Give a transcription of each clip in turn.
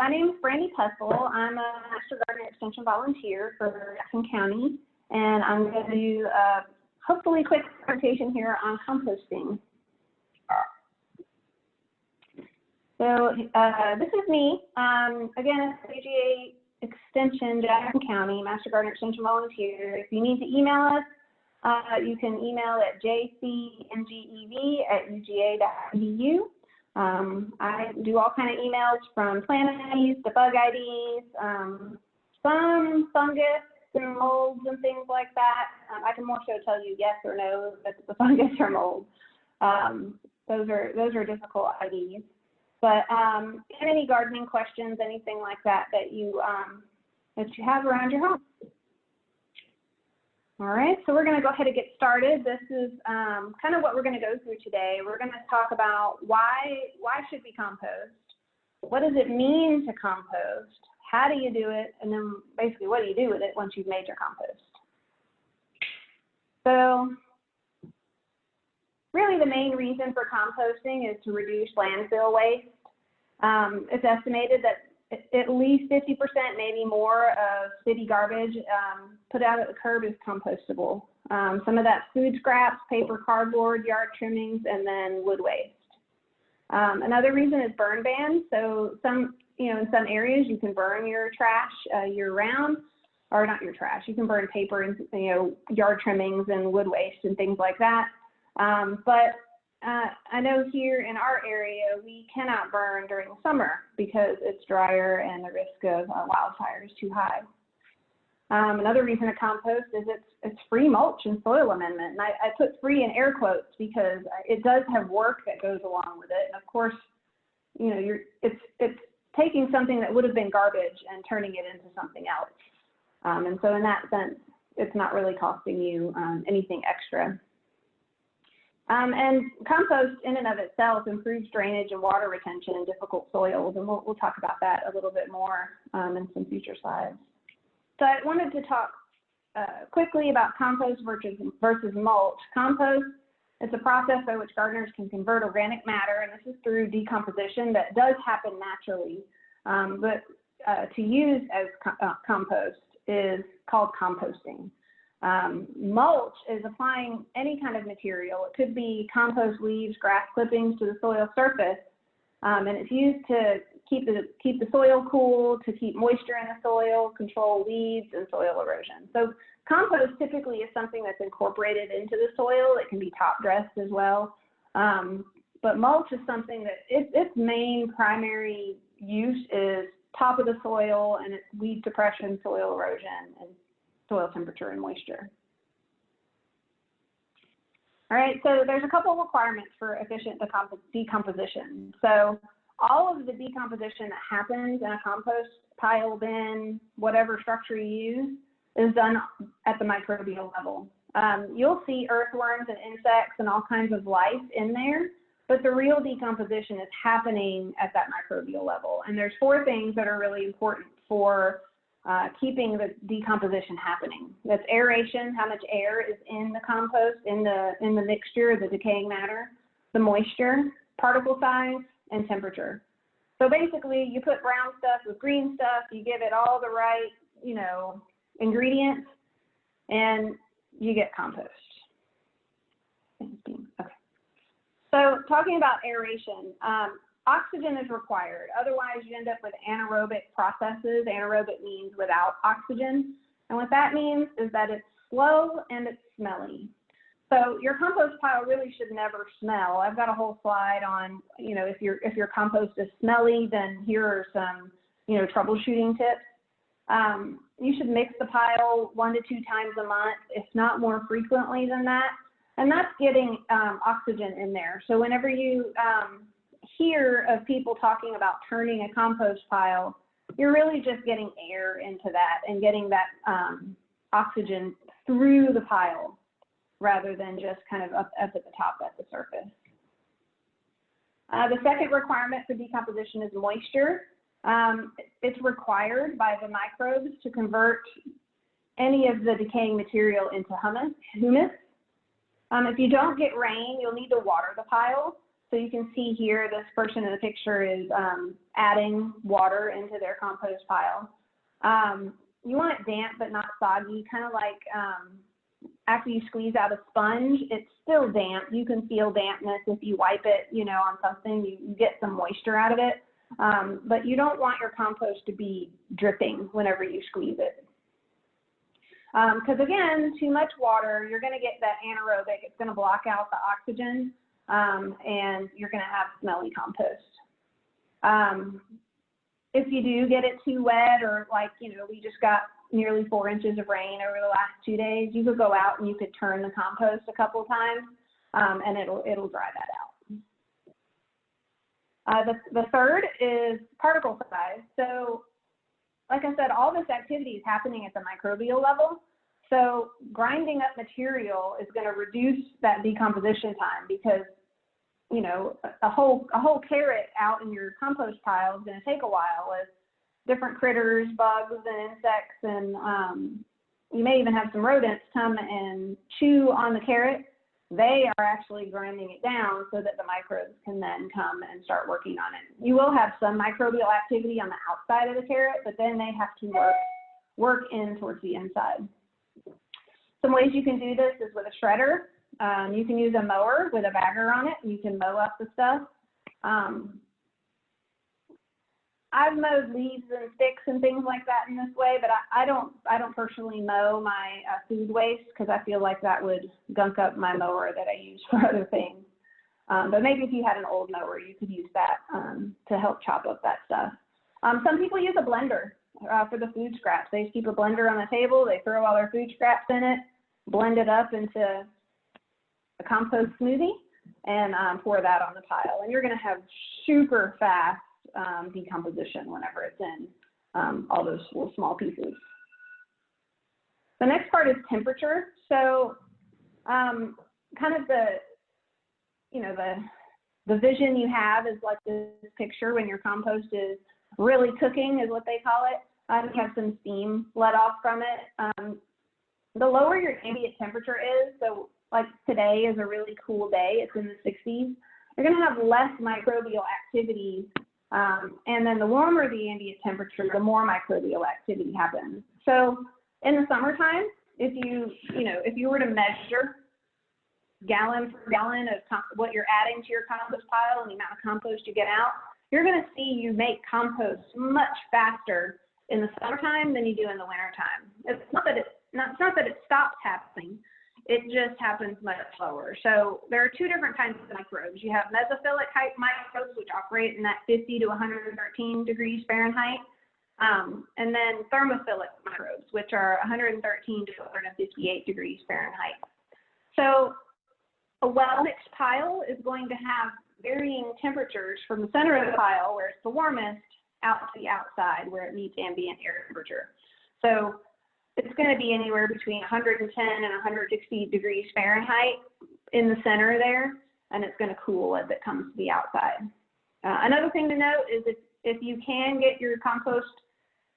My name is Brandy Pessel. I'm a Master Gardener Extension volunteer for Jefferson County, and I'm going to do a hopefully quick presentation here on composting. So this is me. Again, it's UGA Extension, Jefferson County, Master Gardener Extension volunteer. If you need to email us, you can email at jcmgev@uga.edu. I do all kind of emails from plant IDs to bug IDs, some fungus and molds and things like that. I can more so tell you yes or no if it's a fungus or mold. Those are difficult IDs. But any gardening questions, anything like that that you have around your home. All right, so we're going to go ahead and get started. This is kind of what we're going to go through today. We're going to talk about why should we compost? What does it mean to compost? How do you do it? And then basically, what do you do with it once you've made your compost? So really the main reason for composting is to reduce landfill waste. It's estimated that at least 50%, maybe more, of city garbage put out at the curb is compostable. Some of that's food scraps, paper, cardboard, yard trimmings, and then wood waste. Another reason is burn ban. So in some areas you can burn your trash year-round, or not your trash. You can burn paper and yard trimmings and wood waste and things like that. But I know here in our area, we cannot burn during the summer because it's drier and the risk of wildfire is too high. Another reason to compost is it's free mulch and soil amendment. And I put free in air quotes because it does have work that goes along with it. And of course, it's taking something that would have been garbage and turning it into something else. And so in that sense, it's not really costing you anything extra. And compost in and of itself improves drainage and water retention in difficult soils, and we'll talk about that a little bit more in some future slides. So I wanted to talk quickly about compost versus mulch. Compost is a process by which gardeners can convert organic matter, and this is through decomposition that does happen naturally, but to use as compost is called composting. Mulch is applying any kind of material. It could be compost leaves, grass clippings to the soil surface, and it's used to keep the soil cool, to keep moisture in the soil, control weeds and soil erosion. So compost typically is something that's incorporated into the soil. It can be top dressed as well, but mulch is something that its main primary use is top of the soil, and it's weed suppression, soil erosion, and soil temperature and moisture. All right, so there's a couple of requirements for efficient decomposition. So all of the decomposition that happens in a compost pile, bin, whatever structure you use, is done at the microbial level. You'll see earthworms and insects and all kinds of life in there, but the real decomposition is happening at that microbial level. And there's 4 things that are really important for keeping the decomposition happening. That's aeration, how much air is in the compost, in the mixture, the decaying matter, the moisture, particle size, and temperature. So basically, you put brown stuff with green stuff, you give it all the right, ingredients, and you get compost. Okay. So talking about aeration, oxygen is required. Otherwise, you end up with anaerobic processes. Anaerobic means without oxygen. And what that means is that it's slow and it's smelly. So your compost pile really should never smell. I've got a whole slide on, if your compost is smelly, then here are some, troubleshooting tips. You should mix the pile 1 to 2 times a month, if not more frequently than that. And that's getting oxygen in there. So whenever you hear of people talking about turning a compost pile, you're really just getting air into that and getting that oxygen through the pile rather than just kind of up at the top at the surface. The second requirement for decomposition is moisture. It's required by the microbes to convert any of the decaying material into humus. If you don't get rain, you'll need to water the pile. So you can see here, this person in the picture is adding water into their compost pile. You want it damp but not soggy, kind of like after you squeeze out a sponge, it's still damp. You can feel dampness if you wipe it, you know, on something, you get some moisture out of it. But you don't want your compost to be dripping whenever you squeeze it. Because again, too much water, you're going to get that anaerobic. It's going to block out the oxygen, and you're going to have smelly compost. If you do get it too wet, or like, you know, we just got nearly 4 inches of rain over the last 2 days, you could go out and you could turn the compost a couple of times, and it'll dry that out. The third is particle size. So like I said, all this activity is happening at the microbial level. So grinding up material is going to reduce that decomposition time, because, you know, a whole carrot out in your compost pile is going to take a while with different critters, bugs and insects, and you may even have some rodents come and chew on the carrot. They are actually grinding it down so that the microbes can then come and start working on it. You will have some microbial activity on the outside of the carrot, but then they have to work in towards the inside. Some ways you can do this is with a shredder. You can use a mower with a bagger on it, and you can mow up the stuff. I've mowed leaves and sticks and things like that in this way, but I don't personally mow my food waste, because I feel like that would gunk up my mower that I use for other things. But maybe if you had an old mower, you could use that to help chop up that stuff. Some people use a blender for the food scraps. They just keep a blender on the table, they throw all their food scraps in it, blend it up into a compost smoothie, and pour that on the pile. And you're going to have super fast decomposition whenever it's in all those little small pieces. The next part is temperature. So kind of the vision you have is like this picture when your compost is really cooking, is what they call it. You have some steam let off from it. The lower your ambient temperature is, so like today is a really cool day, it's in the 60s, you're going to have less microbial activity. And then the warmer the ambient temperature, the more microbial activity happens. So in the summertime, if you were to measure gallon per gallon of what you're adding to your compost pile and the amount of compost you get out, you're going to see you make compost much faster in the summertime than you do in the wintertime. It's not that it stops happening. It just happens much slower. So there are two different kinds of microbes. You have mesophilic microbes, which operate in that 50 to 113 degrees Fahrenheit, and then thermophilic microbes, which are 113 to 158 degrees Fahrenheit. So a well-mixed pile is going to have varying temperatures from the center of the pile, where it's the warmest, out to the outside, where it meets ambient air temperature. So it's going to be anywhere between 110 and 160 degrees Fahrenheit in the center there, and it's going to cool as it comes to the outside. Another thing to note is if you can get your compost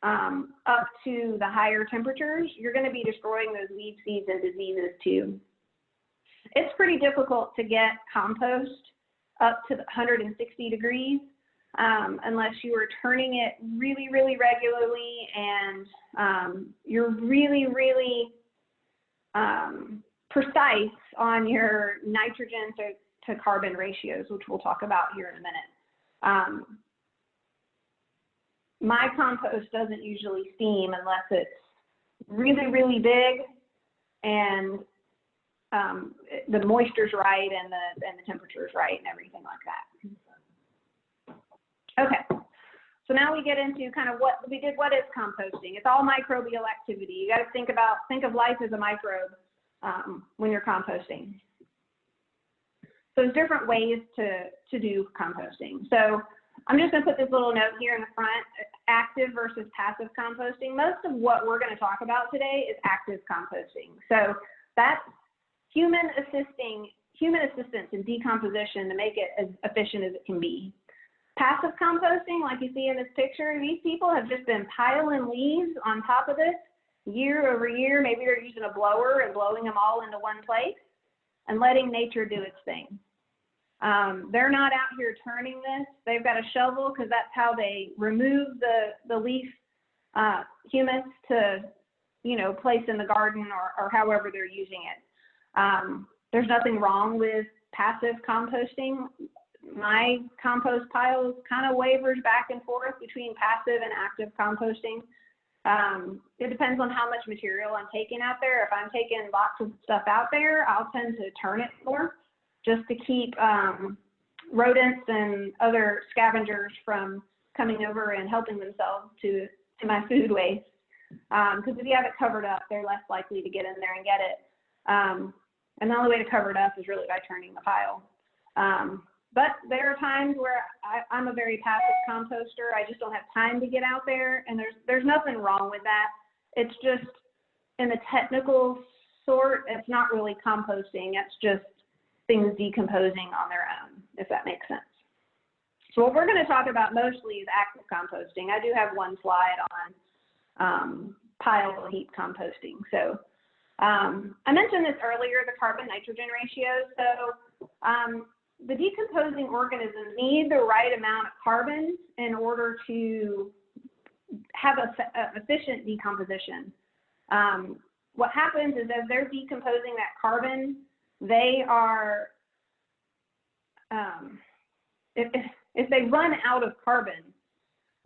up to the higher temperatures, you're going to be destroying those weed seeds and diseases too. It's pretty difficult to get compost up to 160 degrees unless you are turning it really, really regularly, and you're really, really precise on your nitrogen to carbon ratios, which we'll talk about here in a minute. My compost doesn't usually steam unless it's really, really big and the moisture's right and the temperature's right and everything like that. Okay, so now we get into kind of what is composting. It's all microbial activity. You got to think of life as a microbe when you're composting. So there's different ways to do composting. So I'm just going to put this little note here in the front, active versus passive composting. Most of what we're going to talk about today is active composting. So that's human assistance in decomposition to make it as efficient as it can be. Passive composting, like you see in this picture, these people have just been piling leaves on top of this year over year. Maybe they're using a blower and blowing them all into one place and letting nature do its thing. They're not out here turning this. They've got a shovel because that's how they remove the leaf humus to, you know, place in the garden or however they're using it. There's nothing wrong with passive composting. My compost pile kind of wavers back and forth between passive and active composting. It depends on how much material I'm taking out there. If I'm taking lots of stuff out there, I'll tend to turn it more just to keep rodents and other scavengers from coming over and helping themselves to my food waste. Because if you have it covered up, they're less likely to get in there and get it. And the only way to cover it up is really by turning the pile. But there are times where I'm a very passive composter. I just don't have time to get out there, and there's nothing wrong with that. It's just, in the technical sort, it's not really composting. It's just things decomposing on their own, if that makes sense. So what we're going to talk about mostly is active composting. I do have one slide on pile or heap composting. So I mentioned this earlier, the carbon-nitrogen ratio. So the decomposing organisms need the right amount of carbon in order to have efficient decomposition. What happens is as they're decomposing that carbon, they are, if they run out of carbon,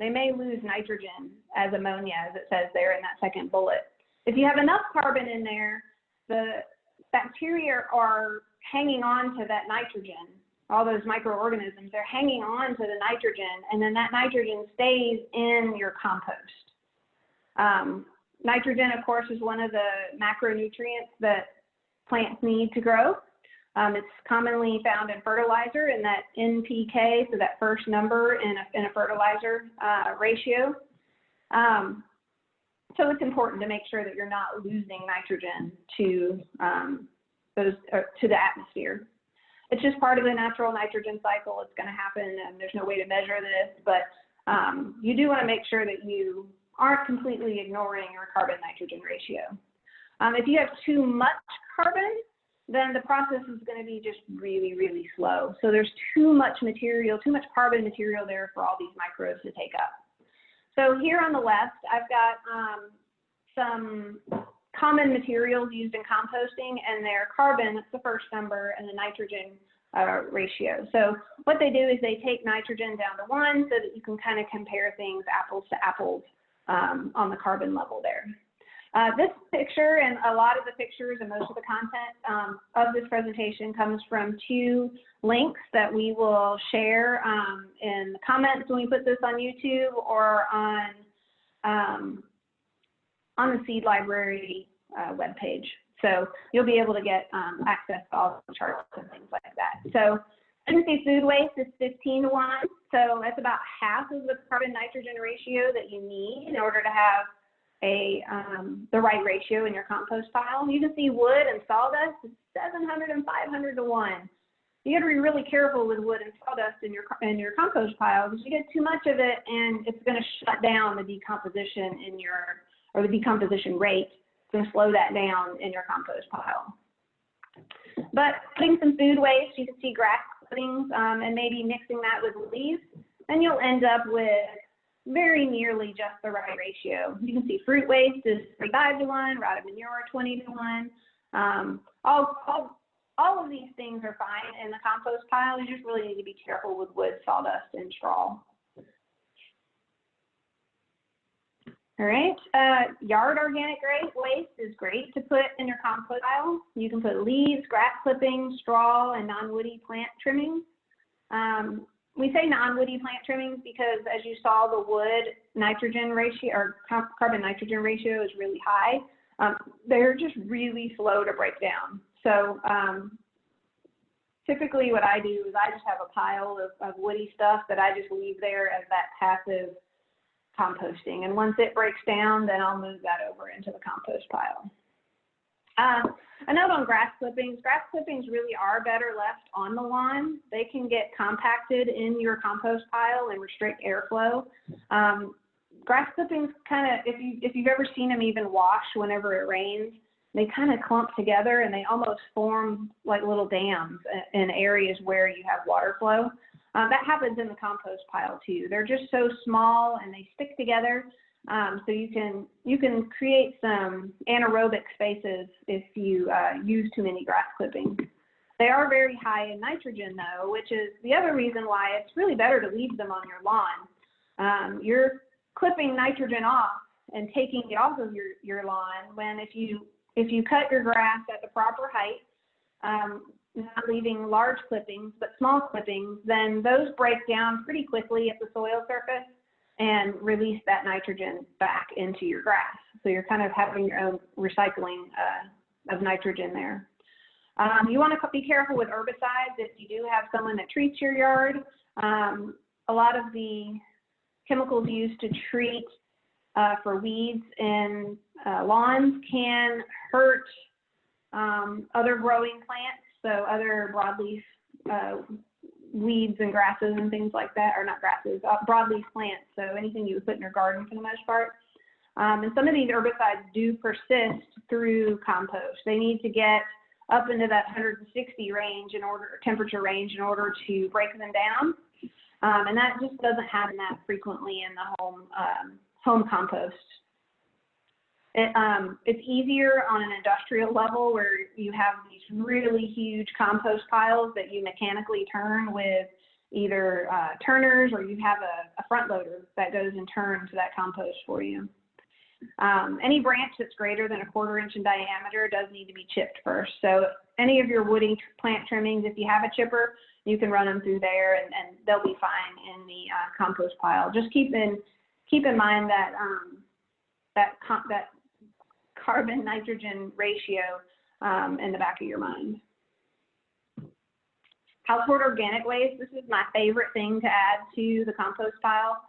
they may lose nitrogen as ammonia, as it says there in that second bullet. If you have enough carbon in there, the bacteria are hanging on to that nitrogen. All those microorganisms, they're hanging on to the nitrogen, and then that nitrogen stays in your compost. Nitrogen, of course, is one of the macronutrients that plants need to grow. It's commonly found in fertilizer in that NPK, so that first number in a fertilizer ratio. So it's important to make sure that you're not losing nitrogen to the atmosphere. It's just part of the natural nitrogen cycle. It's going to happen, and there's no way to measure this, but you do want to make sure that you aren't completely ignoring your carbon-nitrogen ratio. If you have too much carbon, then the process is going to be just really, really slow. So there's too much material, too much carbon material there for all these microbes to take up. So here on the left, I've got some common materials used in composting, and their carbon, that's the first number, and the nitrogen ratio. So what they do is they take nitrogen down to 1 so that you can kind of compare things apples to apples on the carbon level there. This picture and a lot of the pictures and most of the content of this presentation comes from 2 links that we will share in the comments when we put this on YouTube or on the Seed Library webpage. So you'll be able to get access to all the charts and things like that. So emergency food waste is 15 to 1. So that's about half of the carbon-nitrogen ratio that you need in order to have the right ratio in your compost pile. You can see wood and sawdust is 700 and 500 to 1. You got to be really careful with wood and sawdust in your compost pile, because you get too much of it and it's going to shut down the decomposition the decomposition rate. It's going to slow that down in your compost pile. But putting some food waste, you can see grass clippings and maybe mixing that with leaves, and you'll end up with very nearly just the right ratio. You can see fruit waste is 35 to 1, rotted manure 20 to 1. All of these things are fine in the compost pile. You just really need to be careful with wood, sawdust, and straw. All right, yard organic waste is great to put in your compost pile. You can put leaves, grass clippings, straw, and non-woody plant trimmings. We say non-woody plant trimmings because, as you saw, the wood nitrogen ratio or carbon nitrogen ratio is really high. They're just really slow to break down. So typically what I do is I just have a pile of woody stuff that I just leave there as that passive composting. And once it breaks down, then I'll move that over into the compost pile. A note on grass clippings. Grass clippings really are better left on the lawn. They can get compacted in your compost pile and restrict airflow. Grass clippings kind of, if you've ever seen them even wash whenever it rains, they kind of clump together and they almost form like little dams in areas where you have water flow. That happens in the compost pile too. They're just so small and they stick together. So you can create some anaerobic spaces if you use too many grass clippings. They are very high in nitrogen though, which is the other reason why it's really better to leave them on your lawn. You're clipping nitrogen off and taking it off of your lawn when if you cut your grass at the proper height, not leaving large clippings, but small clippings, then those break down pretty quickly at the soil surface and release that nitrogen back into your grass. So you're kind of having your own recycling of nitrogen there. You want to be careful with herbicides if you do have someone that treats your yard. A lot of the chemicals used to treat for weeds in lawns can hurt other growing plants, so other broadleaf weeds and grasses and things like that, or not grasses, broadleaf plants, so anything you would put in your garden for the most part. And some of these herbicides do persist through compost. They need to get up into that 160 range temperature range in order to break them down. And that just doesn't happen that frequently in the home compost. It's easier on an industrial level where you have these really huge compost piles that you mechanically turn with either turners, or you have a front loader that goes and turns that compost for you. Any branch that's greater than 1/4 inch in diameter does need to be chipped first. So any of your woody plant trimmings, if you have a chipper, you can run them through there and they'll be fine in the compost pile. Just keep in mind that that carbon nitrogen ratio in the back of your mind. Household organic waste, this is my favorite thing to add to the compost pile,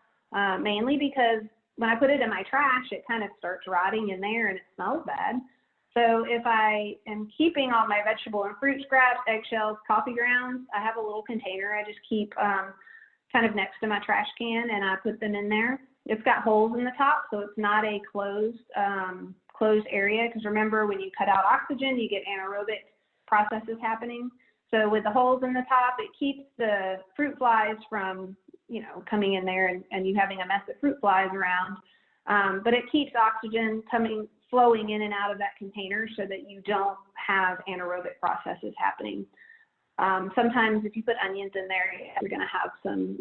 mainly because when I put it in my trash, it kind of starts rotting in there and it smells bad. So if I am keeping all my vegetable and fruit scraps, eggshells, coffee grounds, I have a little container I just keep kind of next to my trash can, and I put them in there. It's got holes in the top, so it's not a closed area, because remember, when you cut out oxygen, you get anaerobic processes happening. So with the holes in the top, it keeps the fruit flies from, coming in there and you having a mess of fruit flies around. But it keeps oxygen flowing in and out of that container so that you don't have anaerobic processes happening. Sometimes if you put onions in there, you're going to have some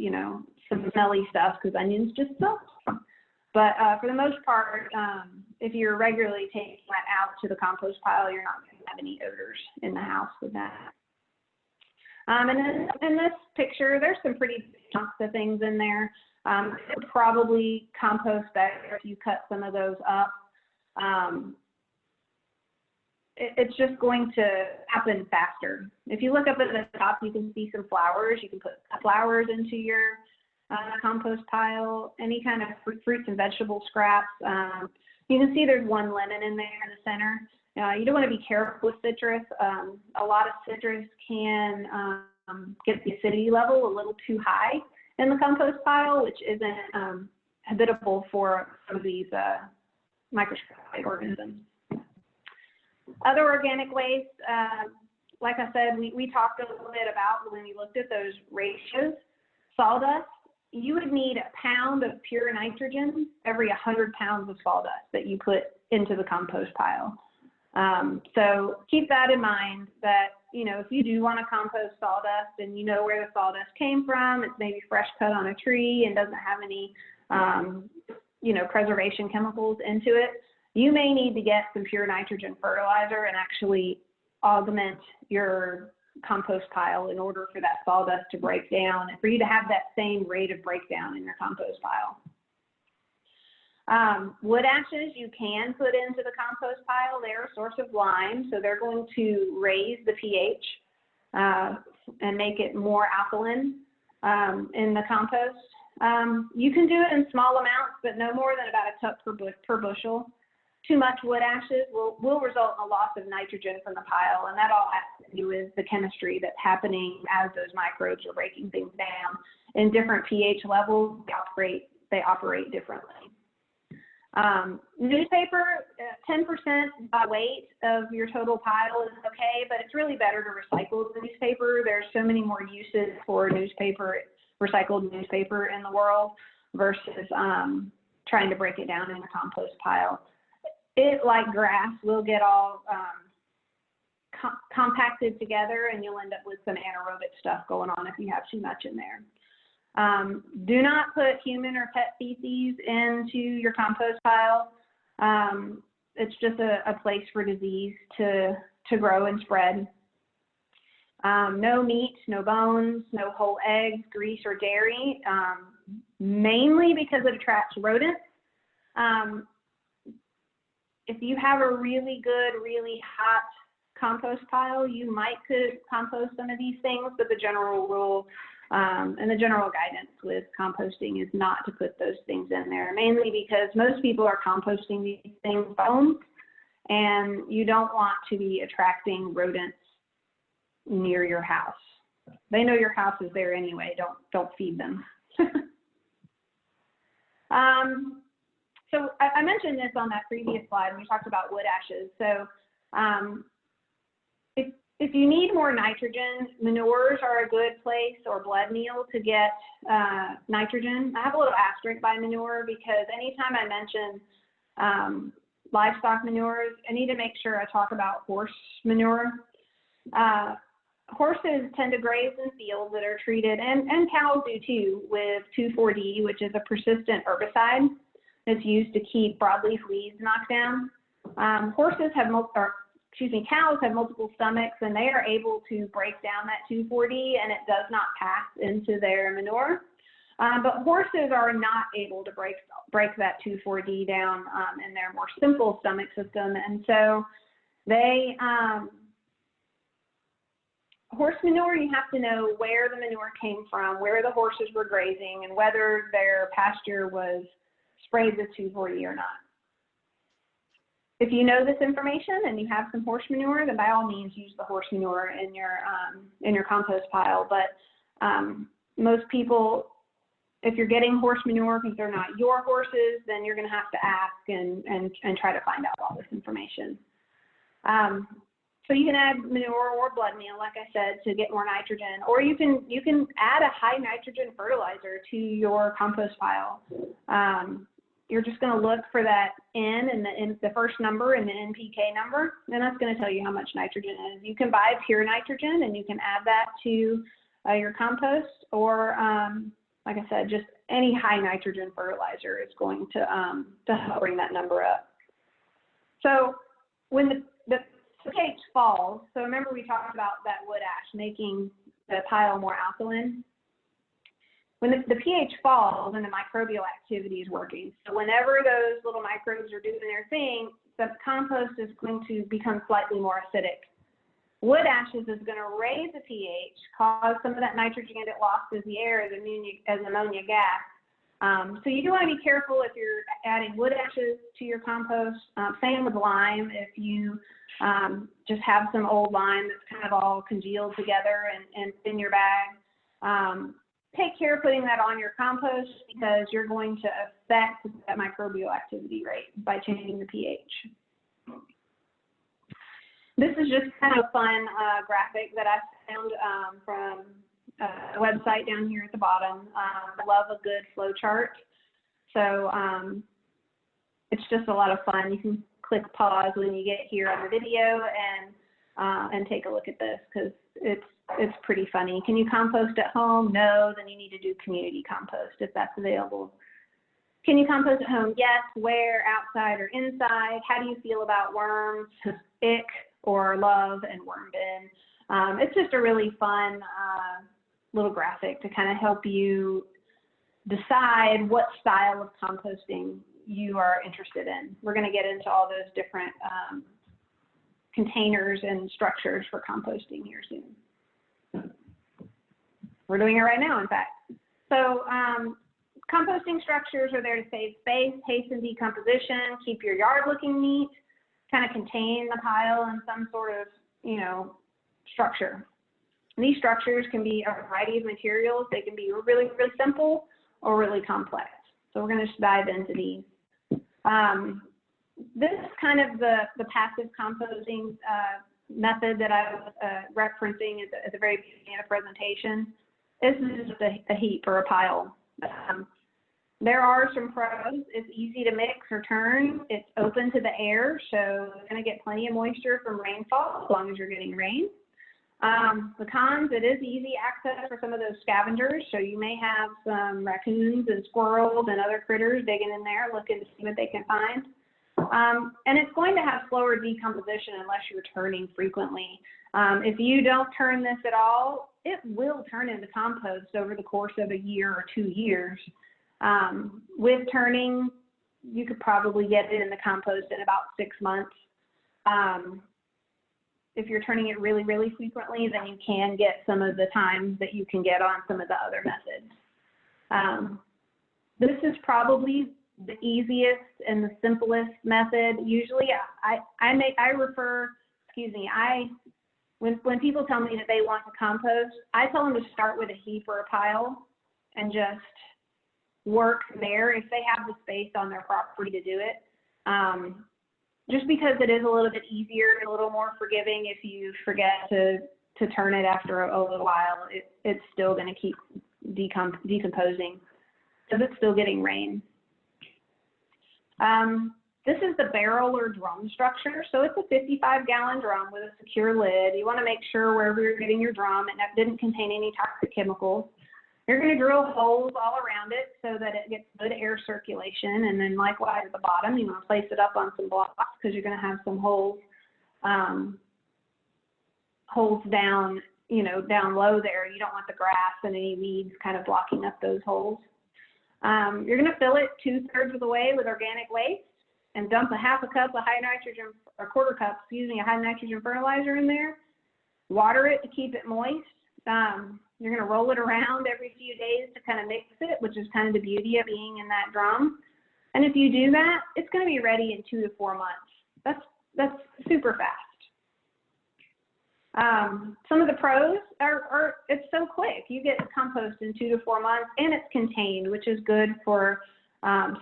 smelly stuff because onions just smell. But for the most part, if you're regularly taking that out to the compost pile, you're not going to have any odors in the house with that. And in this picture, there's some pretty big chunks of things in there. It would probably compost better if you cut some of those up. It's just going to happen faster. If you look up at the top, you can see some flowers. You can put flowers into your compost pile, any kind of fruits and vegetable scraps. You can see there's one lemon in there in the center. You don't want to be careful with citrus. A lot of citrus can get the acidity level a little too high in the compost pile, which isn't habitable for some of these microscopic organisms. Other organic waste, like I said, we talked a little bit about when we looked at those ratios. Sawdust, you would need 1 pound of pure nitrogen every 100 pounds of sawdust that you put into the compost pile. So keep that in mind that, if you do want to compost sawdust and you know where the sawdust came from, it's maybe fresh cut on a tree and doesn't have any, preservation chemicals into it, you may need to get some pure nitrogen fertilizer and actually augment your compost pile in order for that sawdust to break down and for you to have that same rate of breakdown in your compost pile. Wood ashes you can put into the compost pile. They're a source of lime, so they're going to raise the pH and make it more alkaline in the compost. You can do it in small amounts, but no more than about a cup per bushel. Too much wood ashes will result in a loss of nitrogen from the pile, and that all has to do with the chemistry that's happening as those microbes are breaking things down. In different pH levels, they operate differently. Newspaper, 10% by weight of your total pile is okay, but it's really better to recycle the newspaper. There's so many more uses for newspaper, recycled newspaper in the world versus trying to break it down in a compost pile. It, like grass, will get all compacted together, and you'll end up with some anaerobic stuff going on if you have too much in there. Do not put human or pet feces into your compost pile. It's just a place for disease to grow and spread. No meat, no bones, no whole eggs, grease, or dairy, mainly because it attracts rodents. If you have a really good, really hot compost pile, you might could compost some of these things, but the general rule and the general guidance with composting is not to put those things in there, mainly because most people are composting these things by home, and you don't want to be attracting rodents near your house. They know your house is there anyway. Don't feed them. So I mentioned this on that previous slide when we talked about wood ashes. So if you need more nitrogen, manures are a good place, or blood meal, to get nitrogen. I have a little asterisk by manure because anytime I mention livestock manures, I need to make sure I talk about horse manure. Horses tend to graze in fields that are treated, and cows do too, with 2,4-D, which is a persistent herbicide that's used to keep broadleaf weeds knocked down. Cows have multiple stomachs, and they are able to break down that 2,4-D, and it does not pass into their manure. But horses are not able to break that 2,4-D down in their more simple stomach system, and so they horse manure, you have to know where the manure came from, where the horses were grazing, and whether their pasture was sprayed with 2,4-D or not. If you know this information and you have some horse manure, then by all means use the horse manure in your compost pile. But most people, if you're getting horse manure because they're not your horses, then you're going to have to ask and try to find out all this information. So you can add manure or blood meal, like I said, to get more nitrogen, or you can add a high nitrogen fertilizer to your compost pile. You're just going to look for that N and the first number and the NPK number, and that's going to tell you how much nitrogen it is. You can buy pure nitrogen, and you can add that to your compost, or like I said, just any high nitrogen fertilizer is going to help bring that number up. So when the pH falls, so remember we talked about that wood ash making the pile more alkaline. When the pH falls and the microbial activity is working, so whenever those little microbes are doing their thing, the compost is going to become slightly more acidic. Wood ashes is going to raise the pH, cause some of that nitrogen to get lost as the air as ammonia gas. So you do want to be careful if you're adding wood ashes to your compost. Same with lime. If you just have some old lime that's kind of all congealed together and in your bag, take care of putting that on your compost, because you're going to affect that microbial activity rate by changing the pH. This is just kind of a fun graphic that I found from a website down here at the bottom. I love a good flow chart. So it's just a lot of fun. You can click pause when you get here on the video and take a look at this, because it's pretty funny. Can you compost at home? No. Then you need to do community compost if that's available. Can you compost at home? Yes. Where? Outside or inside? How do you feel about worms, ick, or love and worm bin? It's just a really fun little graphic to kind of help you decide what style of composting you are interested in. We're going to get into all those different containers and structures for composting here soon. We're doing it right now, in fact. So composting structures are there to save space, hasten decomposition, keep your yard looking neat, kind of contain the pile in some sort of, structure. And these structures can be a variety of materials. They can be really, really simple or really complex. So we're going to dive into these. This is kind of the passive composting method that I was referencing at the very beginning of the presentation. This is just a heap or a pile. There are some pros. It's easy to mix or turn. It's open to the air, so you're going to get plenty of moisture from rainfall as long as you're getting rain. The cons, it is easy access for some of those scavengers, so you may have some raccoons and squirrels and other critters digging in there looking to see what they can find. And it's going to have slower decomposition unless you're turning frequently. If you don't turn this at all, it will turn into compost over the course of a year or 2 years. With turning, you could probably get it in the compost in about 6 months. If you're turning it really, really frequently, then you can get some of the time that you can get on some of the other methods. This is probably the easiest and the simplest method. Usually when people tell me that they want to compost, I tell them to start with a heap or a pile and just work there if they have the space on their property to do it. Just because it is a little bit easier and a little more forgiving if you forget to turn it after a little while, it's still going to keep decomposing because it's still getting rain. This is the barrel or drum structure. So it's a 55-gallon drum with a secure lid. You want to make sure wherever you're getting your drum it didn't contain any toxic chemicals. You're going to drill holes all around it so that it gets good air circulation. And then likewise at the bottom, you want to place it up on some blocks because you're going to have some holes down, down low there. You don't want the grass and any weeds kind of blocking up those holes. You're going to fill it 2/3 of the way with organic waste and dump a half a cup of high nitrogen, or quarter cup, a high nitrogen fertilizer in there. Water it to keep it moist. You're going to roll it around every few days to kind of mix it, which is kind of the beauty of being in that drum. And if you do that, it's going to be ready in 2 to 4 months. That's super fast. Some of the pros are it's so quick. You get compost in 2 to 4 months, and it's contained, which is good for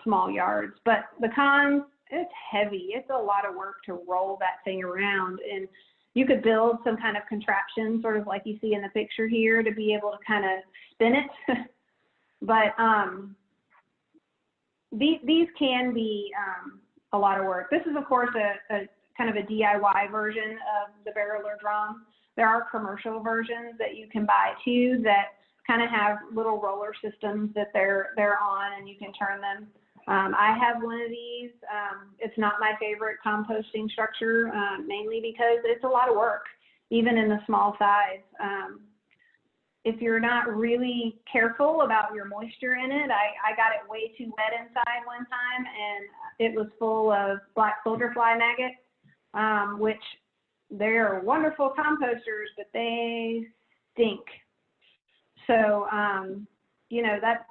small yards. But the cons, it's heavy. It's a lot of work to roll that thing around, and you could build some kind of contraption, sort of like you see in the picture here, to be able to kind of spin it. But these can be a lot of work. This is, of course, a kind of a DIY version of the barrel or drum. There are commercial versions that you can buy too that kind of have little roller systems that they're on, and you can turn them. I have one of these. It's not my favorite composting structure, mainly because it's a lot of work, even in the small size. If you're not really careful about your moisture in it, I got it way too wet inside one time, and it was full of black soldier fly maggots, which they're wonderful composters, but they stink. So,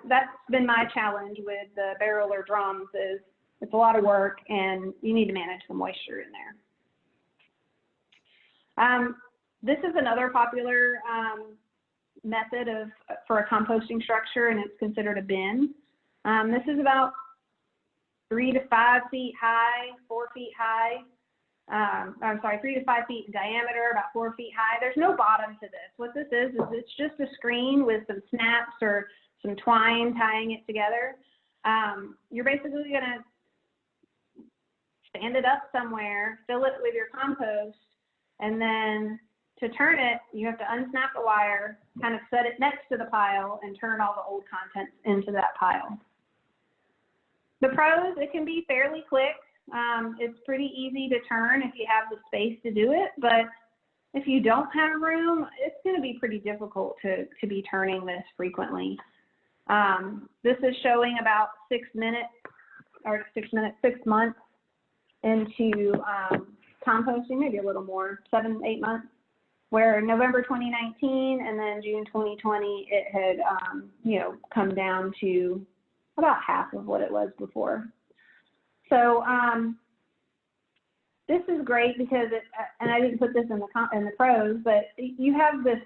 that's been my challenge with the barrel or drums is it's a lot of work and you need to manage the moisture in there. This is another popular method for a composting structure, and it's considered a bin. This is about 3 to 5 feet high, 4 feet high. 3 to 5 feet in diameter, about 4 feet high. There's no bottom to this. What this is it's just a screen with some snaps or some twine tying it together. You're basically going to stand it up somewhere, fill it with your compost, and then to turn it, you have to unsnap the wire, kind of set it next to the pile, and turn all the old contents into that pile. The pros, it can be fairly quick. It's pretty easy to turn if you have the space to do it, but if you don't have room, it's going to be pretty difficult to be turning this frequently. This is showing about 6 months into composting, maybe a little more, 7, 8 months, where November 2019 and then June 2020, it had, come down to about half of what it was before. So this is great because and I didn't put this in the pros, but you have this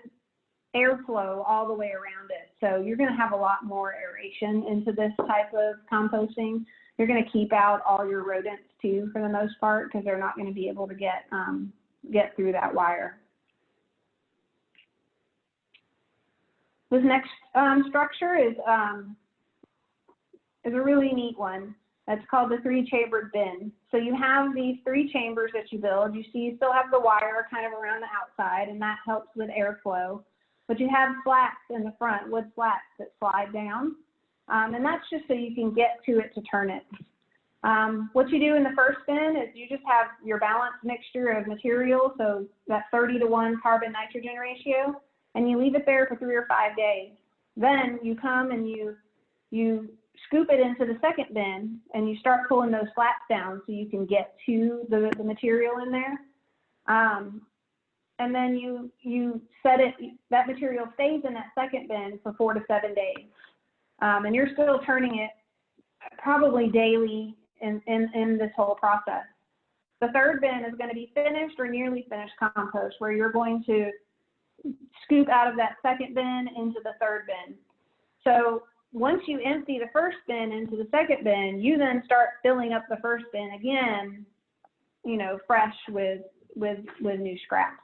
airflow all the way around it. So you're going to have a lot more aeration into this type of composting. You're going to keep out all your rodents too, for the most part, because they're not going to be able to get through that wire. This next structure is a really neat one. It's called the 3-chambered bin. So you have these 3 chambers that you build. You see you still have the wire kind of around the outside, and that helps with airflow. But you have slats in the front, wood slats that slide down. And that's just so you can get to it to turn it. What you do in the first bin is you just have your balanced mixture of material, so that 30-to-1 carbon-nitrogen ratio, and you leave it there for 3 or 5 days. Then you come and you scoop it into the second bin, and you start pulling those slats down so you can get to the material in there. And then you set it, that material stays in that second bin for 4 to 7 days. And you're still turning it probably daily in this whole process. The third bin is going to be finished or nearly finished compost, where you're going to scoop out of that second bin into the third bin. So once you empty the first bin into the second bin, you then start filling up the first bin again, you know, fresh with new scraps.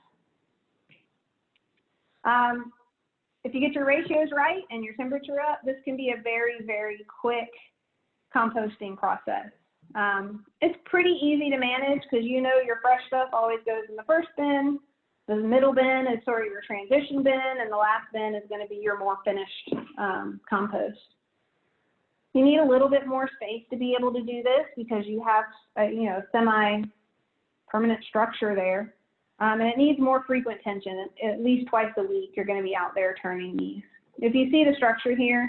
If you get your ratios right and your temperature up, this can be a very, very quick composting process. It's pretty easy to manage because you know your fresh stuff always goes in the first bin. The middle bin is sort of your transition bin, and the last bin is going to be your more finished compost. You need a little bit more space to be able to do this because you have a, you know, semi-permanent structure there. And it needs more frequent attention. At least twice a week, you're going to be out there turning these. If you see the structure here,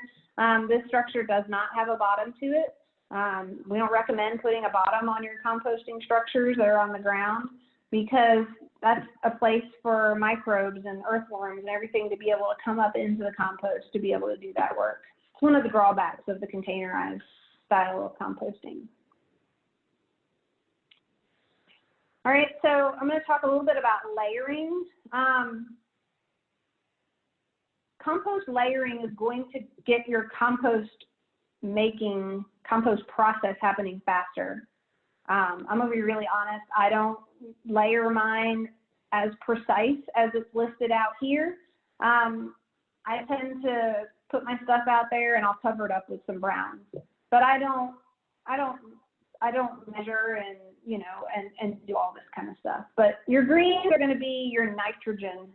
this structure does not have a bottom to it. We don't recommend putting a bottom on your composting structures that are on the ground because that's a place for microbes and earthworms and everything to be able to come up into the compost to be able to do that work. It's one of the drawbacks of the containerized style of composting. All right, so I'm going to talk a little bit about layering. Compost layering is going to get your compost process happening faster. I'm going to be really honest. I don't layer mine as precise as it's listed out here. I tend to put my stuff out there and I'll cover it up with some browns, but I don't measure and, you know, and do all this kind of stuff. But your greens are going to be your nitrogen,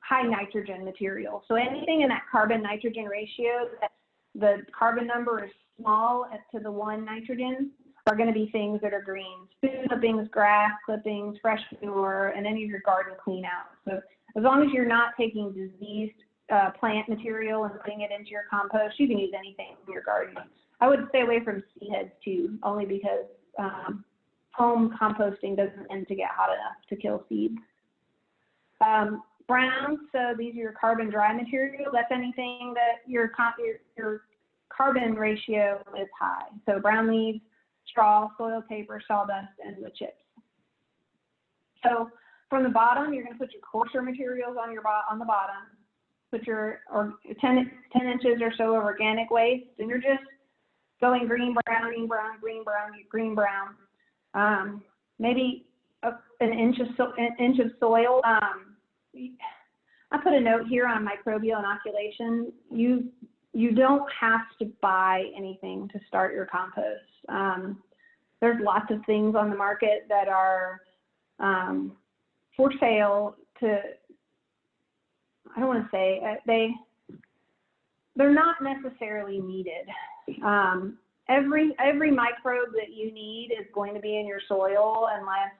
high nitrogen material. So anything in that carbon nitrogen ratio that the carbon number is small to the 1 nitrogen are going to be things that are greens. Food clippings, grass clippings, fresh manure, and any of your garden clean out. So as long as you're not taking diseased plant material and putting it into your compost, you can use anything in your garden. I would stay away from seed heads too, only because home composting doesn't tend to get hot enough to kill seeds. Browns, so these are your carbon dry material. That's anything that your carbon ratio is high. So brown leaves, straw, soil paper, sawdust, and wood chips. So from the bottom, you're going to put your coarser materials on the bottom. Put your 10 inches or so of organic waste, and you're just going green, brown, green, brown, green, brown, green, brown. Maybe an inch of soil. I put a note here on microbial inoculation. You don't have to buy anything to start your compost. There's lots of things on the market that are for sale to, I don't want to say, they're not necessarily needed. Every microbe that you need is going to be in your soil unless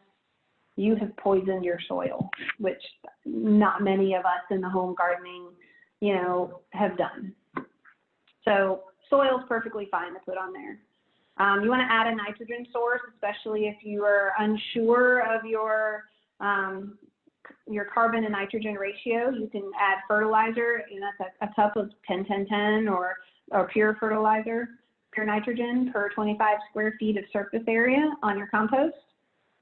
you have poisoned your soil, which not many of us in the home gardening, you know, have done. So soil is perfectly fine to put on there. You want to add a nitrogen source, especially if you are unsure of your carbon and nitrogen ratio. You can add fertilizer, and that's a cup of 10-10-10 or pure fertilizer, pure nitrogen per 25 square feet of surface area on your compost.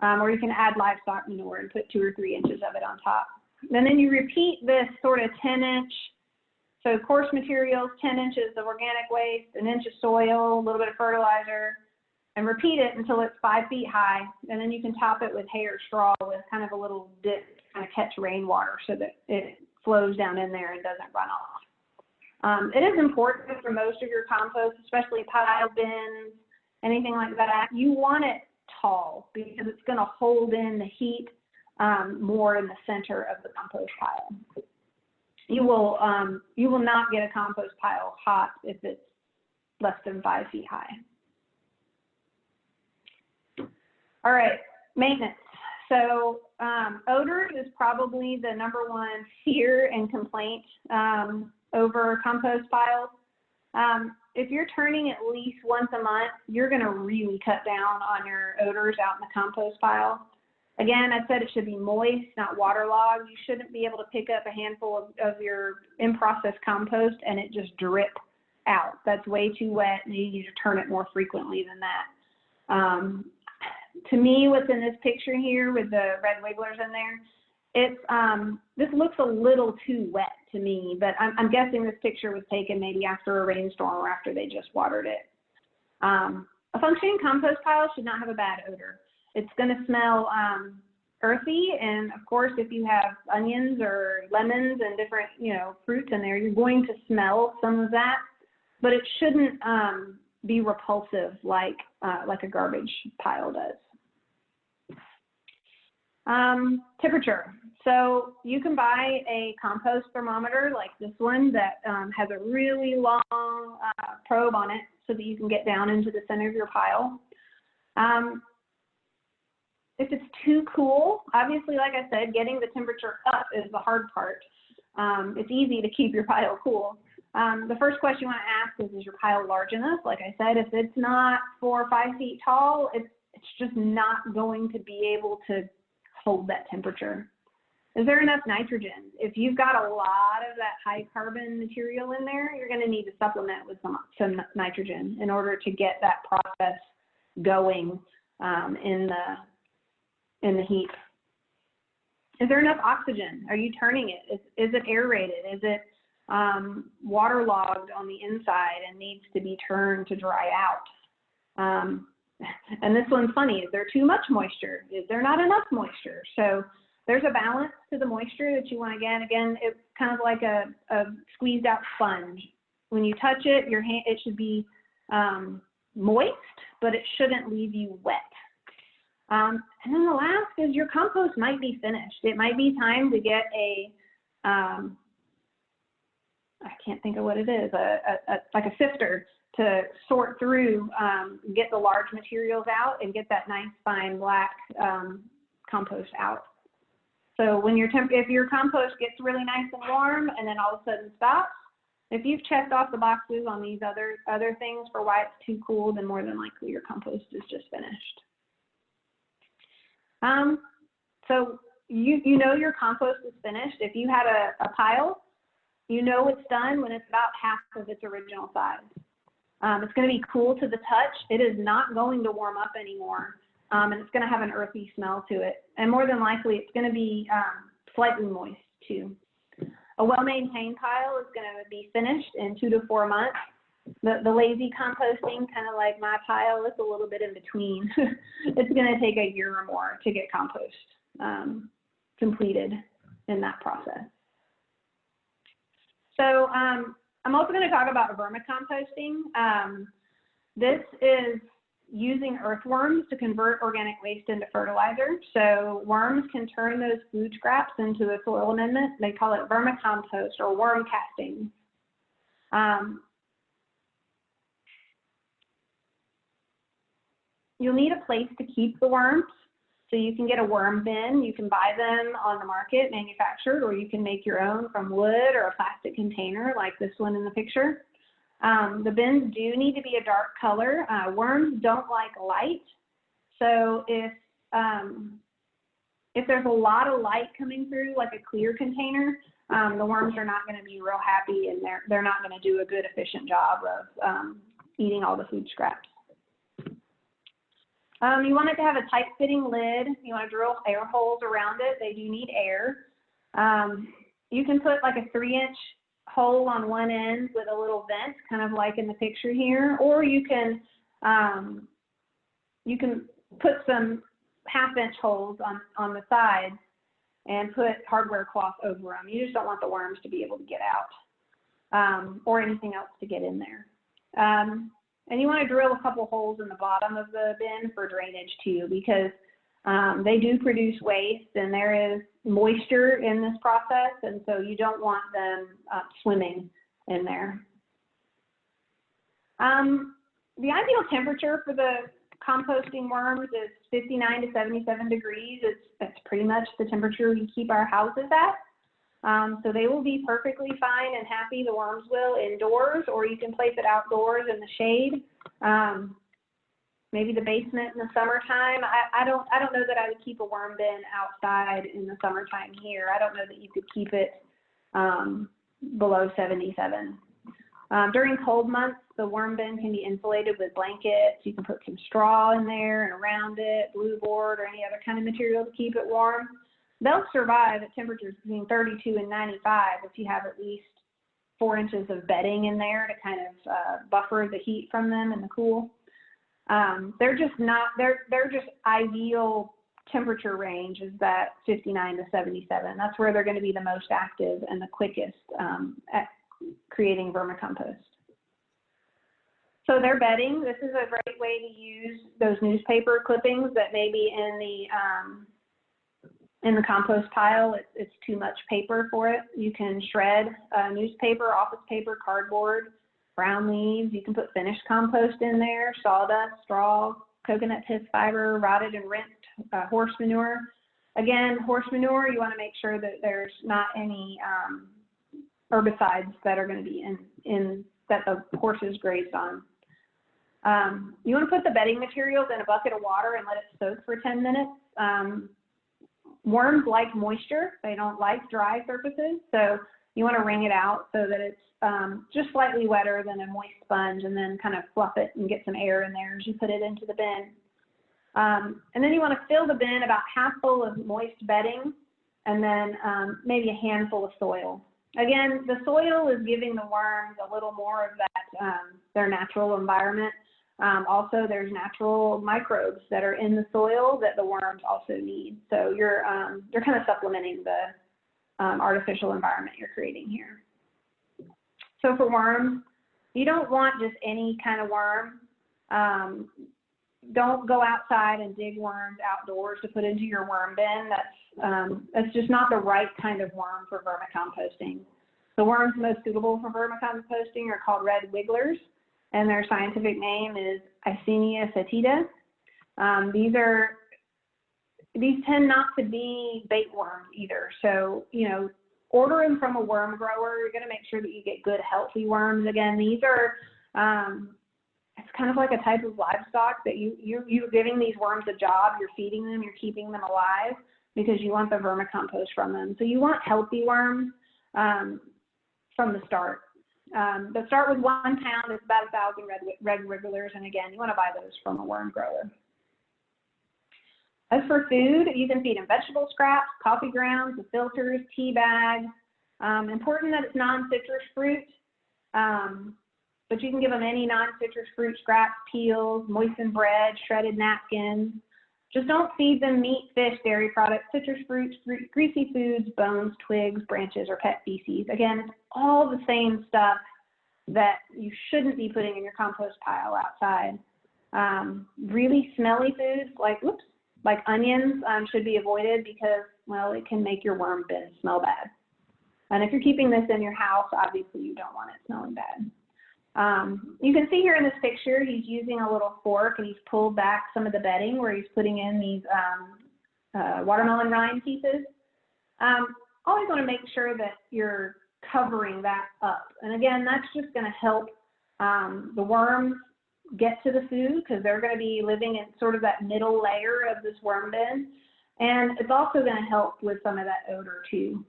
Or you can add livestock manure and put 2 or 3 inches of it on top. And then you repeat this sort of 10-inch, so coarse materials, 10 inches of organic waste, 1 inch of soil, a little bit of fertilizer, and repeat it until it's 5 feet high, and then you can top it with hay or straw with kind of a little dip to kind of catch rainwater so that it flows down in there and doesn't run off. It is important for most of your compost, especially pile bins, anything like that. You want it tall because it's going to hold in the heat more in the center of the compost pile. You will not get a compost pile hot if it's less than 5 feet high. All right, maintenance. So odors is probably the #1 fear and complaint over compost piles. If you're turning at least once a month, you're going to really cut down on your odors out in the compost pile. Again, I said it should be moist, not waterlogged. You shouldn't be able to pick up a handful of your in-process compost and it just drip out. That's way too wet, and you need to turn it more frequently than that. To me, what's in this picture here with the red wigglers in there, it's this looks a little too wet to me, but I'm guessing this picture was taken maybe after a rainstorm or after they just watered it. A functioning compost pile should not have a bad odor. It's going to smell earthy, and of course, if you have onions or lemons and different, fruits in there, you're going to smell some of that, but it shouldn't be repulsive like a garbage pile does. Temperature. So you can buy a compost thermometer like this one that has a really long probe on it so that you can get down into the center of your pile. If it's too cool, obviously, like I said, getting the temperature up is the hard part. It's easy to keep your pile cool. The first question you want to ask is your pile large enough? Like I said, if it's not 4 or 5 feet tall, it's just not going to be able to hold that temperature. Is there enough nitrogen? If you've got a lot of that high carbon material in there, you're going to need to supplement with some nitrogen in order to get that process going in the heap. Is there enough oxygen? Are you turning it? Is it aerated? Is it waterlogged on the inside and needs to be turned to dry out? And this one's funny. Is there too much moisture? Is there not enough moisture? So there's a balance to the moisture that you want to get. Again, it's kind of like a squeezed out sponge. When you touch it, your hand, it should be moist, but it shouldn't leave you wet. And then the last is your compost might be finished. It might be time to get a, I can't think of what it is, like a sifter to sort through, get the large materials out and get that nice fine black compost out. So when if your compost gets really nice and warm and then all of a sudden stops, if you've checked off the boxes on these other things for why it's too cool, then more than likely your compost is just finished. So you know your compost is finished. If you had a pile, you know it's done when it's about half of its original size. It's going to be cool to the touch. It is not going to warm up anymore, and it's going to have an earthy smell to it. And more than likely, it's going to be slightly moist too. A well-maintained pile is going to be finished in 2 to 4 months. The lazy composting, kind of like my pile, it's a little bit in between. It's going to take a year or more to get compost completed in that process. So I'm also going to talk about vermicomposting. This is using earthworms to convert organic waste into fertilizer. So worms can turn those food scraps into a soil amendment. They call it vermicompost or worm casting. You'll need a place to keep the worms. So you can get a worm bin. You can buy them on the market manufactured, or you can make your own from wood or a plastic container like this one in the picture. The bins do need to be a dark color. Worms don't like light. So if there's a lot of light coming through, like a clear container, the worms are not going to be real happy, and they're not going to do a good, efficient job of eating all the food scraps. You want it to have a tight-fitting lid. You want to drill air holes around it. They do need air. You can put like a 3-inch hole on one end with a little vent, kind of like in the picture here, or you can you can put some 1/2-inch holes on the sides and put hardware cloth over them. You just don't want the worms to be able to get out or anything else to get in there. And you want to drill a couple holes in the bottom of the bin for drainage too, because they do produce waste and there is moisture in this process, and so you don't want them swimming in there. The ideal temperature for the composting worms is 59 to 77 degrees. That's pretty much the temperature we keep our houses at. So they will be perfectly fine and happy, the worms will, indoors, or you can place it outdoors in the shade. Maybe the basement in the summertime. I don't know that I would keep a worm bin outside in the summertime here. I don't know that you could keep it below 77. During cold months, the worm bin can be insulated with blankets. You can put some straw in there and around it, blue board, or any other kind of material to keep it warm. They'll survive at temperatures between 32 and 95 if you have at least 4 inches of bedding in there to kind of buffer the heat from them in the cool. They're just ideal temperature range is that 59 to 77. That's where they're going to be the most active and the quickest at creating vermicompost. So their bedding, this is a great way to use those newspaper clippings that may be in the compost pile. It's too much paper for it. You can shred newspaper, office paper, cardboard, brown leaves. You can put finished compost in there, sawdust, straw, coconut pith fiber, rotted and rinsed horse manure. Again, horse manure, you want to make sure that there's not any herbicides that are going to be in that the horses grazed on. You want to put the bedding materials in a bucket of water and let it soak for 10 minutes. Worms like moisture. They don't like dry surfaces. So you want to wring it out so that it's just slightly wetter than a moist sponge, and then kind of fluff it and get some air in there as you put it into the bin. And then you want to fill the bin about half full of moist bedding, and then maybe a handful of soil. Again, the soil is giving the worms a little more of that, their natural environment. Also, there's natural microbes that are in the soil that the worms also need. So you're kind of supplementing the artificial environment you're creating here. So for worms, you don't want just any kind of worm. Don't go outside and dig worms outdoors to put into your worm bin. That's just not the right kind of worm for vermicomposting. The worms most suitable for vermicomposting are called red wigglers, and their scientific name is Icenia fetida. These tend not to be bait worms either. So, order them from a worm grower. You're going to make sure that you get good, healthy worms. Again, these are, it's kind of like a type of livestock that you're giving these worms a job. You're feeding them, you're keeping them alive because you want the vermicompost from them. So you want healthy worms from the start. But start with 1 pound. It's about 1,000 red wigglers. And again, you want to buy those from a worm grower. As for food, you can feed them vegetable scraps, coffee grounds, the filters, tea bags. Important that it's non-citrus fruit, but you can give them any non-citrus fruit scraps, peels, moistened bread, shredded napkins. Just don't feed them meat, fish, dairy products, citrus fruits, greasy foods, bones, twigs, branches, or pet feces. Again, it's all the same stuff that you shouldn't be putting in your compost pile outside. Really smelly foods like onions should be avoided because, well, it can make your worm bin smell bad. And if you're keeping this in your house, obviously you don't want it smelling bad. You can see here in this picture, he's using a little fork and he's pulled back some of the bedding where he's putting in these watermelon rind pieces. Always want to make sure that you're covering that up. And again, that's just going to help the worms get to the food because they're going to be living in sort of that middle layer of this worm bin. And it's also going to help with some of that odor too.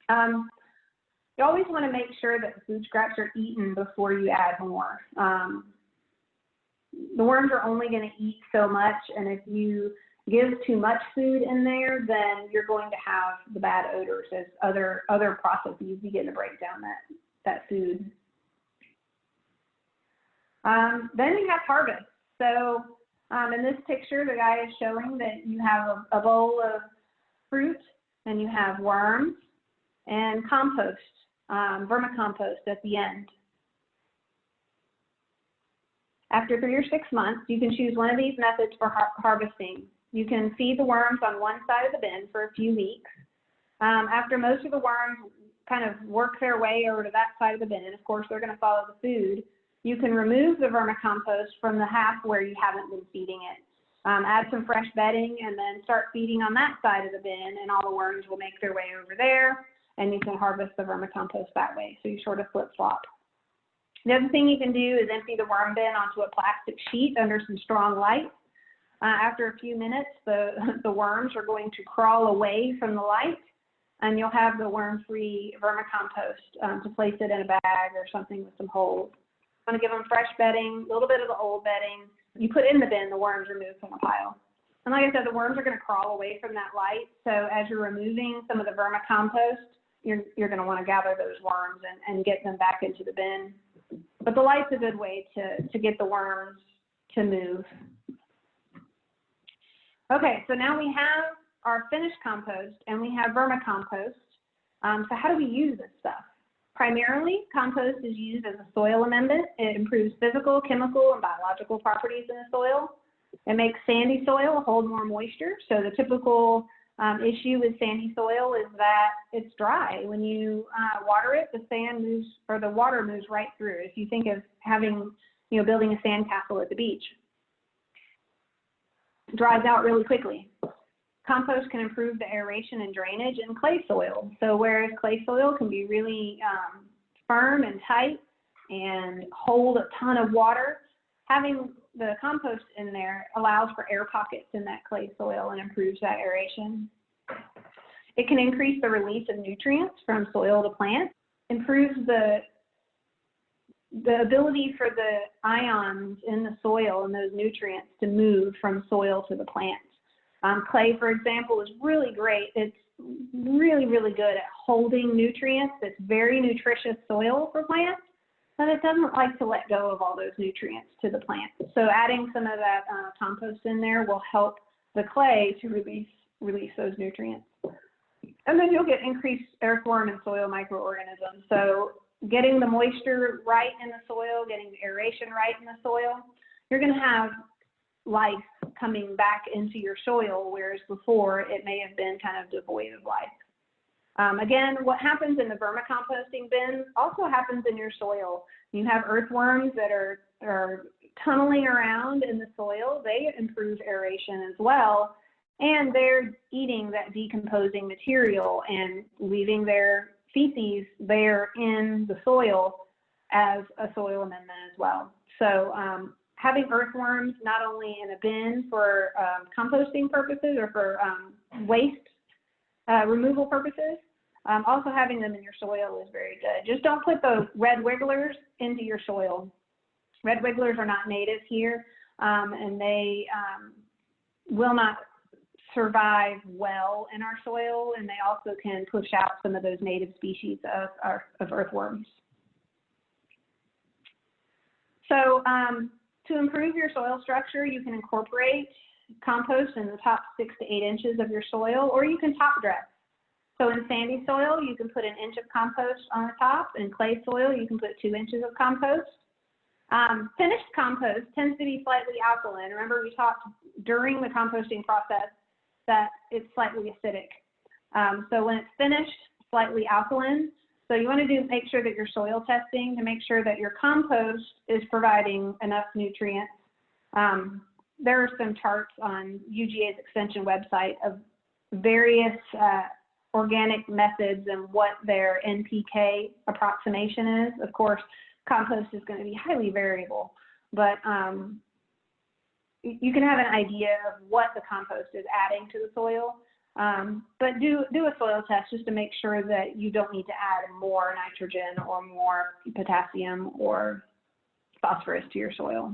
You always want to make sure that the food scraps are eaten before you add more. The worms are only going to eat so much, and if you give too much food in there, then you're going to have the bad odors as other processes begin to break down that food. Then you have harvest. So In this picture, the guy is showing that you have a bowl of fruit, and you have worms and compost, vermicompost at the end. After 3 or 6 months, you can choose one of these methods for harvesting. You can feed the worms on one side of the bin for a few weeks. After most of the worms kind of work their way over to that side of the bin, and of course they're going to follow the food, you can remove the vermicompost from the half where you haven't been feeding it. Add some fresh bedding and then start feeding on that side of the bin, and all the worms will make their way over there, and you can harvest the vermicompost that way. So you sort of flip-flop. The other thing you can do is empty the worm bin onto a plastic sheet under some strong light. After a few minutes, the worms are going to crawl away from the light, and you'll have the worm-free vermicompost to place it in a bag or something with some holes. You want to give them fresh bedding, a little bit of the old bedding. You put in the bin, the worms are moved from the pile. And like I said, the worms are going to crawl away from that light, so as you're removing some of the vermicompost, you're going to want to gather those worms and get them back into the bin. But the light's a good way to get the worms to move. Okay, so now we have our finished compost and we have vermicompost. So how do we use this stuff? Primarily, compost is used as a soil amendment. It improves physical, chemical, and biological properties in the soil. It makes sandy soil hold more moisture. So the typical issue with sandy soil is that it's dry. When you water it, the sand moves, or the water moves right through. If you think of having, building a sandcastle at the beach, it dries out really quickly. Compost can improve the aeration and drainage in clay soil. So whereas clay soil can be really firm and tight and hold a ton of water, having the compost in there allows for air pockets in that clay soil and improves that aeration. It can increase the release of nutrients from soil to plants, improves the ability for the ions in the soil and those nutrients to move from soil to the plant. Clay, for example, is really great. It's really, really good at holding nutrients. It's very nutritious soil for plants, but it doesn't like to let go of all those nutrients to the plant. So adding some of that compost in there will help the clay to release those nutrients. And then you'll get increased earthworm and soil microorganisms. So getting the moisture right in the soil, getting the aeration right in the soil, you're going to have life coming back into your soil, whereas before it may have been kind of devoid of life. Again, what happens in the vermicomposting bin also happens in your soil. You have earthworms that are tunneling around in the soil. They improve aeration as well, and they're eating that decomposing material and leaving their feces there in the soil as a soil amendment as well. So having earthworms not only in a bin for composting purposes or for waste removal purposes, also having them in your soil is very good. Just don't put the red wigglers into your soil. Red wigglers are not native here, and they will not survive well in our soil, and they also can push out some of those native species of earthworms. So to improve your soil structure, you can incorporate compost in the top 6 to 8 inches of your soil, or you can top dress. So in sandy soil, you can put 1 inch of compost on the top. In clay soil, you can put 2 inches of compost. Finished compost tends to be slightly alkaline. Remember, we talked during the composting process that it's slightly acidic. So when it's finished, slightly alkaline. So you want to make sure that you're soil testing to make sure that your compost is providing enough nutrients. There are some charts on UGA's extension website of various organic methods and what their NPK approximation is. Of course, compost is going to be highly variable, but you can have an idea of what the compost is adding to the soil. But do a soil test just to make sure that you don't need to add more nitrogen or more potassium or phosphorus to your soil.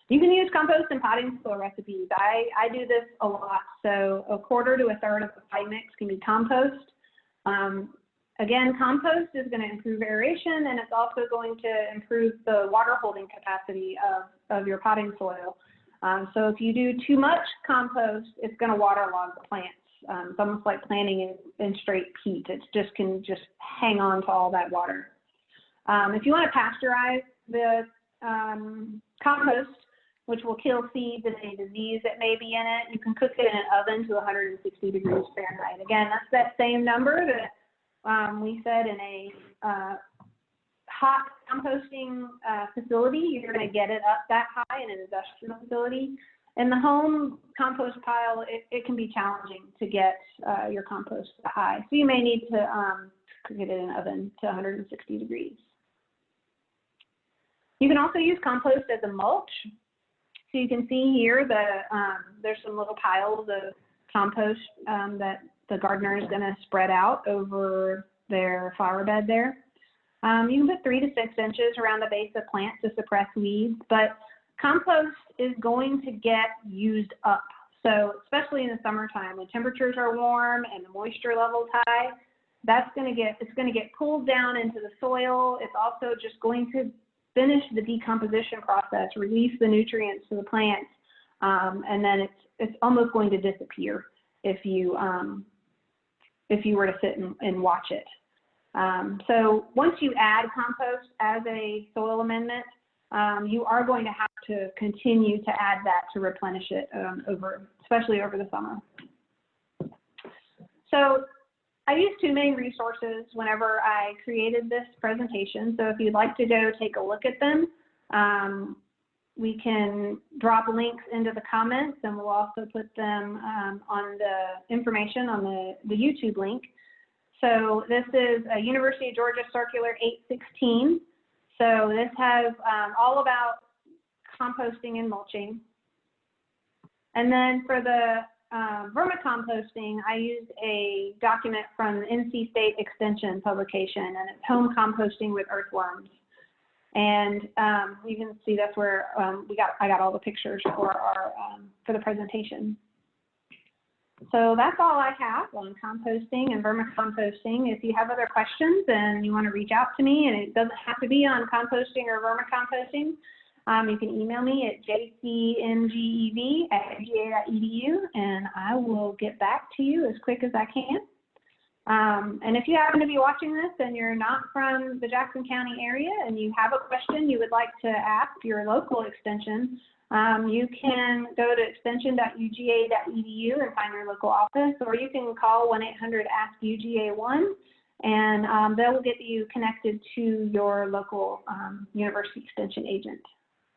You can use compost in potting soil recipes. I do this a lot. So 1/4 to 1/3 of the potting mix can be compost. Again, compost is going to improve aeration, and it's also going to improve the water holding capacity of your potting soil. So if you do too much compost, it's going to waterlog the plants. It's almost like planting in straight peat. It just can hang on to all that water. If you want to pasteurize the compost, which will kill seeds and any disease that may be in it, you can cook it in an oven to 160 degrees Fahrenheit. Again, that's that same number that we said in a hot composting facility. You're going to get it up that high in an industrial facility. In the home compost pile, it can be challenging to get your compost that high. So you may need to cook it in an oven to 160 degrees. You can also use compost as a mulch. So you can see here that there's some little piles of compost that the gardener is going to spread out over their flower bed there. You can put 3 to 6 inches around the base of plants to suppress weeds, but compost is going to get used up. So especially in the summertime when temperatures are warm and the moisture level's high, it's going to get pulled down into the soil. It's also just going to finish the decomposition process, release the nutrients to the plants, and then it's almost going to disappear if you were to sit and watch it. So once you add compost as a soil amendment, you are going to have to continue to add that to replenish it especially over the summer. So I used 2 main resources whenever I created this presentation. So if you'd like to go take a look at them, we can drop links into the comments, and we'll also put them on the information on the YouTube link. So this is a University of Georgia Circular 816. So this has all about composting and mulching. And then for the vermicomposting, I used a document from the NC State Extension publication, and it's Home Composting with Earthworms. And you can see that's where I got all the pictures for the presentation. So that's all I have on composting and vermicomposting. If you have other questions and you want to reach out to me, and it doesn't have to be on composting or vermicomposting, you can email me at jcmgev@uga.edu, and I will get back to you as quick as I can. And if you happen to be watching this and you're not from the Jackson County area and you have a question you would like to ask your local extension, you can go to extension.uga.edu and find your local office, or you can call 1-800-ASK-UGA1, and they will get you connected to your local university extension agent.